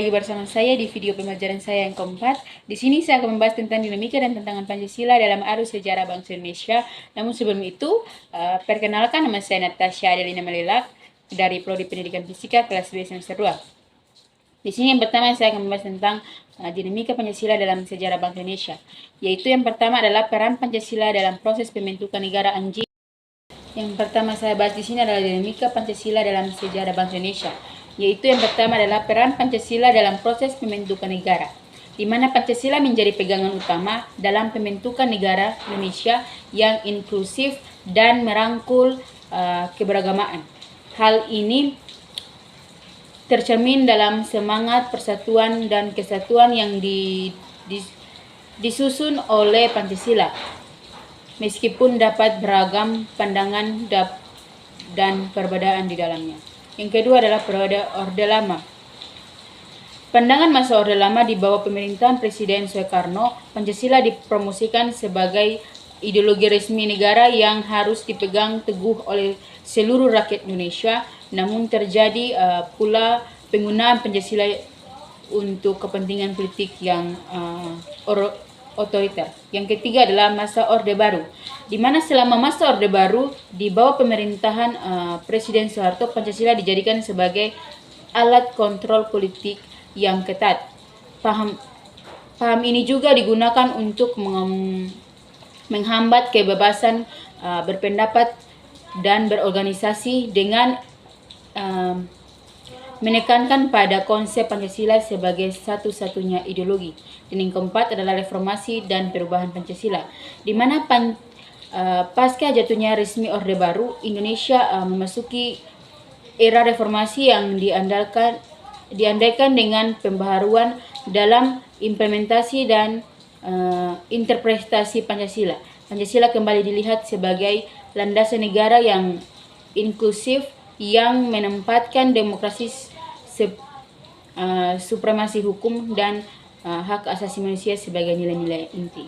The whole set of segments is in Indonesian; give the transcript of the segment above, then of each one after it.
Lagi bersama saya di video pembelajaran saya yang keempat. Di sini saya akan membahas tentang dinamika dan tantangan Pancasila dalam arus sejarah bangsa Indonesia. Namun sebelum itu, perkenalkan, nama saya Natasha Adelina Melilak dari Prodi Pendidikan Fisika kelas B semester 2. Di sini yang pertama saya akan membahas tentang dinamika Pancasila dalam sejarah bangsa Indonesia. Yaitu yang pertama adalah peran Pancasila dalam proses pembentukan negara anjing. Yang pertama saya bahas di sini adalah dinamika Pancasila dalam sejarah bangsa Indonesia, yaitu yang pertama adalah peran Pancasila dalam proses pembentukan negara, di mana Pancasila menjadi pegangan utama dalam pembentukan negara Indonesia yang inklusif dan merangkul keberagamaan. Hal ini tercermin dalam semangat persatuan dan kesatuan yang disusun oleh Pancasila. Meskipun dapat beragam pandangan dan perbedaan di dalamnya. Yang kedua adalah periode Orde Lama. Pandangan masa Orde Lama di bawah pemerintahan Presiden Soekarno, Pancasila dipromosikan sebagai ideologi resmi negara yang harus dipegang teguh oleh seluruh rakyat Indonesia. Namun terjadi pula penggunaan Pancasila untuk kepentingan politik yang otoriter. Yang ketiga adalah masa Orde Baru, di mana selama masa Orde Baru di bawah pemerintahan Presiden Soeharto, Pancasila dijadikan sebagai alat kontrol politik yang ketat. Paham ini juga digunakan untuk menghambat kebebasan berpendapat dan berorganisasi dengan menekankan pada konsep Pancasila sebagai satu-satunya ideologi. Dan yang keempat adalah reformasi dan perubahan Pancasila, di mana pasca jatuhnya resmi Orde Baru, Indonesia memasuki era reformasi yang diandaikan dengan pembaharuan dalam implementasi dan interpretasi Pancasila. Pancasila kembali dilihat sebagai landasan negara yang inklusif yang menempatkan demokrasi, supremasi hukum dan hak asasi manusia sebagai nilai-nilai inti.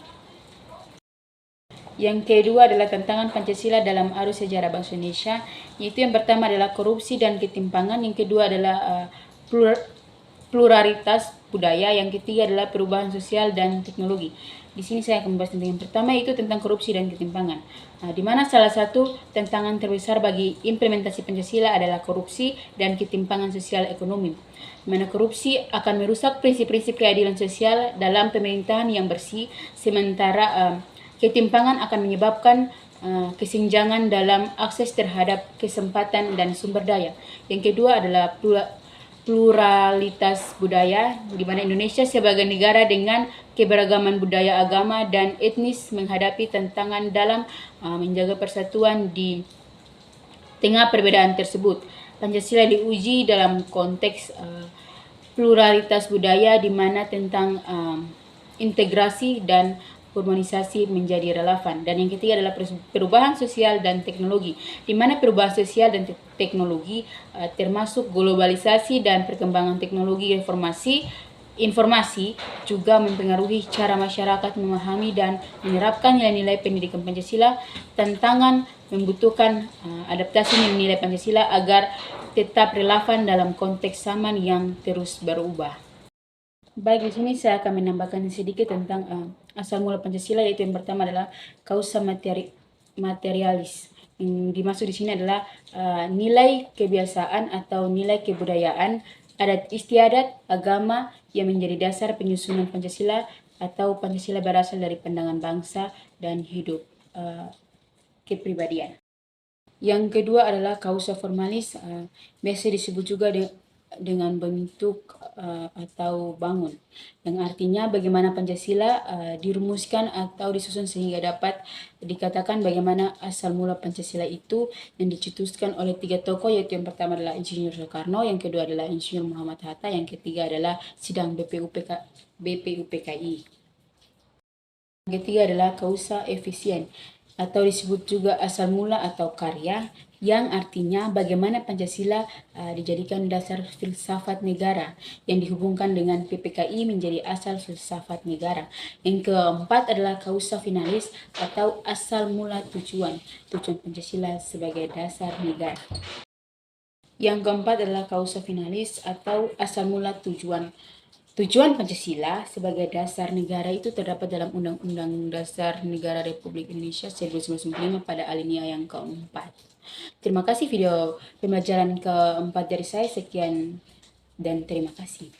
Yang kedua adalah tantangan Pancasila dalam arus sejarah bangsa Indonesia, yaitu yang pertama adalah korupsi dan ketimpangan, yang kedua adalah pluralitas budaya, yang ketiga adalah perubahan sosial dan teknologi. Di sini saya akan membahas tentang yang pertama, yaitu tentang korupsi dan ketimpangan. Di mana salah satu tantangan terbesar bagi implementasi Pancasila adalah korupsi dan ketimpangan sosial ekonomi. Di mana korupsi akan merusak prinsip-prinsip keadilan sosial dalam pemerintahan yang bersih, sementara ketimpangan akan menyebabkan kesenjangan dalam akses terhadap kesempatan dan sumber daya. Yang kedua adalah pluralitas budaya, di mana Indonesia sebagai negara dengan keberagaman budaya, agama, dan etnis menghadapi tantangan dalam menjaga persatuan di tengah perbedaan tersebut. Pancasila diuji dalam konteks pluralitas budaya, di mana tentang integrasi dan urbanisasi menjadi relevan. Dan yang ketiga adalah perubahan sosial dan teknologi, di mana perubahan sosial dan teknologi termasuk globalisasi dan perkembangan teknologi informasi juga mempengaruhi cara masyarakat memahami dan menerapkan nilai-nilai pendidikan Pancasila. Tantangan membutuhkan adaptasi nilai-nilai Pancasila agar tetap relevan dalam konteks zaman yang terus berubah. Baik, di sini saya akan menambahkan sedikit tentang asal mula Pancasila, yaitu yang pertama adalah causa materialis. Yang dimaksud di sini adalah nilai kebiasaan atau nilai kebudayaan, adat istiadat, agama yang menjadi dasar penyusunan Pancasila, atau Pancasila berasal dari pandangan bangsa dan hidup kepribadian. Yang kedua adalah causa formalis, biasa disebut juga dengan bentuk atau bangun, yang artinya bagaimana Pancasila dirumuskan atau disusun sehingga dapat dikatakan bagaimana asal mula Pancasila itu, yang dicetuskan oleh tiga tokoh, yaitu yang pertama adalah Insinyur Soekarno, yang kedua adalah Insinyur Muhammad Hatta, yang ketiga adalah sidang BPUPKI. Yang ketiga adalah causa efisien, atau disebut juga asal mula atau karya, yang artinya bagaimana Pancasila dijadikan dasar filsafat negara, yang dihubungkan dengan PPKI menjadi asal filsafat negara. Yang keempat adalah causa finalis atau asal mula tujuan Pancasila sebagai dasar negara. Yang keempat adalah causa finalis atau asal mula tujuan. Tujuan Pancasila sebagai dasar negara itu terdapat dalam Undang-Undang Dasar Negara Republik Indonesia 1945 pada alinea yang keempat. Terima kasih video pembelajaran keempat dari saya. Sekian dan terima kasih.